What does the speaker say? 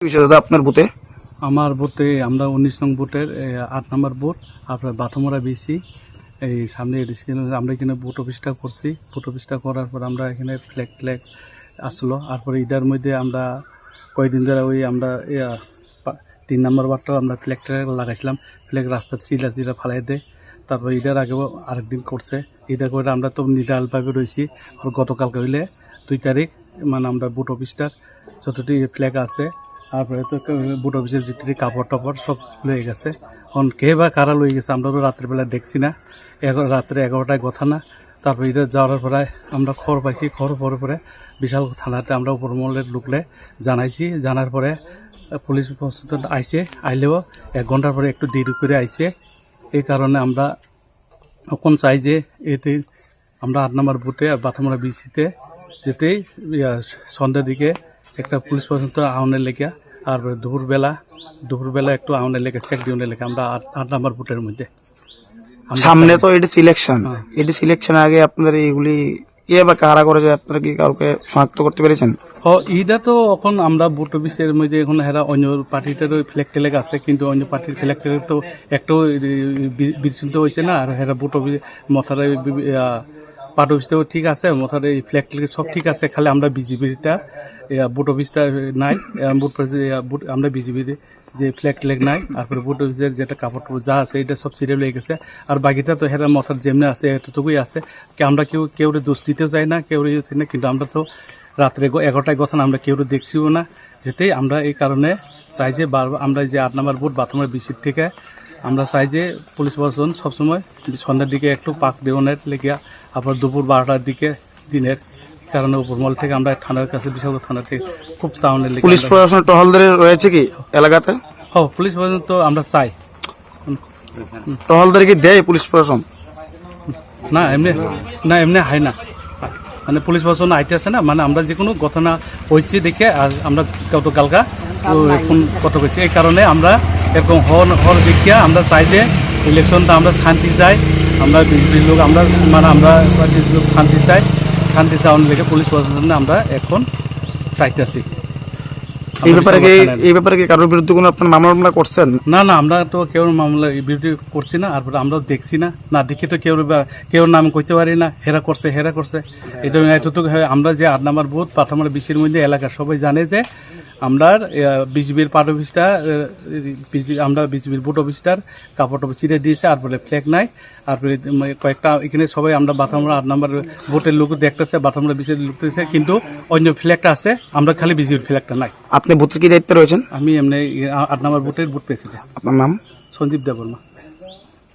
দাদা আপনার বুথে? আমার বুথে আমরা 19 নং বুথের 8 নম্বর বুথ আপনার বাথমরা বিসি এই সামনে আমরা এখানে বুথ অফিসটা করছি। বুথ অফিসটা করার পর আমরা এখানে ফ্ল্যাগ আসলো। তারপরে এটার মধ্যে আমরা কয়েকদিন ধরে ওই আমরা 3 নম্বর ওয়ার্ডটাও আমরা ফ্ল্যাগ লাগাইছিলাম। ফ্ল্যাগ রাস্তা চিলা ফালাই দেয়। তারপর এটার আগেও আরেকদিন করছে। এটা করে আমরা তো নিরালভাবে রয়েছি। আর গতকালকে হইলে 2 তারিখ মানে আমরা বুথ অফিসটার যতটি ফ্ল্যাগ আছে তারপরে তো বুট অফিসের যেটি কাপড় টাপড় সব লয়ে গেছে। এখন কে বা কারা লয়ে গেছে আমরা তো রাত্রিবেলা দেখছি না, রাত্রে 11টায় কথা না। তারপরে এটা যাওয়ার পরে আমরা খবর পাইছি। খবর পরে পরে বিশাল থানাতে আমরা উপরমহলের লোকলে জানাইছি। জানার পরে পুলিশ প্রশাসন আইছে, আইলেও 1 ঘন্টার পরে একটু দেরি করে আইছে। এই কারণে আমরা এখন চাই যে এতে আমরা 8 নম্বর বুথে আর বাথমরা বিসিতে যেতেই সন্ধ্যার দিকে একটা পুলিশ প্রশাসন আহনের লেখা আর দুপুরবেলা একটু আহনের লেখা চেক ডিউনের লেখা আমরা 8 নম্বর বুথের মধ্যে। সামনে তো এটি সিলেকশন, এটি সিলেকশনের আগে আপনাদের এইগুলি কে বা কারা করেছে, আপনারা কি কাউকে শনাক্ত করতে পেরেছেন? এইটা তো এখন আমরা বুট অফিসের মধ্যে এখন হেরা অন্য পার্টিটারও ফ্ল্যাগ টেলেগ আছে, কিন্তু অন্য পার্টির ফ্ল্যাগ টেলেগ তো একটাও বিচ্ছিন্ন হয়েছে না। আর হেরা বুট অফিস মথার পার্ট অফিসটাও ঠিক আছে, মথার এই ফ্ল্যাগ টেলেগ সব ঠিক আছে। খালি আমরা বিজেপিটা বুট অফিসটা নাই, আমরা বিজেপির যে ফ্ল্যাগ টেলেগ নাই। তারপরে বুট অফিসের যেটা কাপড় যা আছে এটা সব সিরিয়াল হয়ে গেছে। আর বাকিটা তো হেরা মথার যেমনি আছে এতটুকুই আছে। আমরা কেউ দোষ দিতেও চাই না, কেউ না। কিন্তু আমরা তো রাত্রে 11টায় কথা আমরা কেউ দেখছিও না যেতেই। আমরা এই কারণে চাই যে আমরা যে 8 নম্বর বুথ বাথরুমের বিসির থেকে আমরা চাই যে পুলিশ প্রশাসন সবসময় সন্ধ্যার দিকে একটু পাক দেওয়ানের লেগে, আবার দুপুর 12টার দিকে দিনের কারণে উপরমহল থেকে আমরা থানার কাছে বিশাল থানা থেকে খুব সাউন্ডের লেগে পুলিশ প্রশাসন টহলদারি রয়েছে কি এলাকাতে? পুলিশ প্রশাসন তো আমরা চাই। টহলদারি কি দেয় পুলিশ প্রশাসন? না এমনি হয় না, মানে পুলিশ প্রশাসন আইতে আছে না। মানে আমরা যে কোনো ঘটনা হয়েছে দেখে আর আমরা গতকালকা এখন কত করছি। এই কারণে আমরা এরকম হর দেখিয়া আমরা চাই যে ইলেকশনটা আমরা শান্তি চাই। আমরা বিজেপির লোক আমরা লোক শান্তি চাওয়ার লেগে পুলিশ প্রশাসনে আমরা এখন চাইতেছি। এই ব্যাপারে কি কারোর বিরুদ্ধে কোনো আপনার মামলা করছেন? না আমরা তো কেউ মামলা বিরুদ্ধে করছি না। আর আমরা দেখছি না দেখে তো কেউ নাম কইতে পারি না। হেরা করছে এটা এতটুকু। আমরা যে 8 নম্বর বুথ পাঠামার বিসির মধ্যে এলাকার সবাই জানে যে আমরা বিজেপির পার্ট অফিসটা আমরা বিজেপির বুথ অফিসটার কাপড় চিরে দিয়েছে। আর বলে ফ্ল্যাগ নাই। আর কয়েকটা এখানে সবাই আমরা বাথামরা 8 নম্বর বুথের লোক দেখতেছে, বাথামরা বিসির লোক দেখতেছে, কিন্তু অন্য ফ্ল্যাগটা আছে। আমরা খালি বিজেপির ফ্ল্যাগটা নাই। আপনি বুথের কি দায়িত্বে রয়েছেন? আমি এমনি 8 নম্বর বুথের বুথ প্রেসিডেন্ট। আপনার নাম? সঞ্জীব দেববর্মা।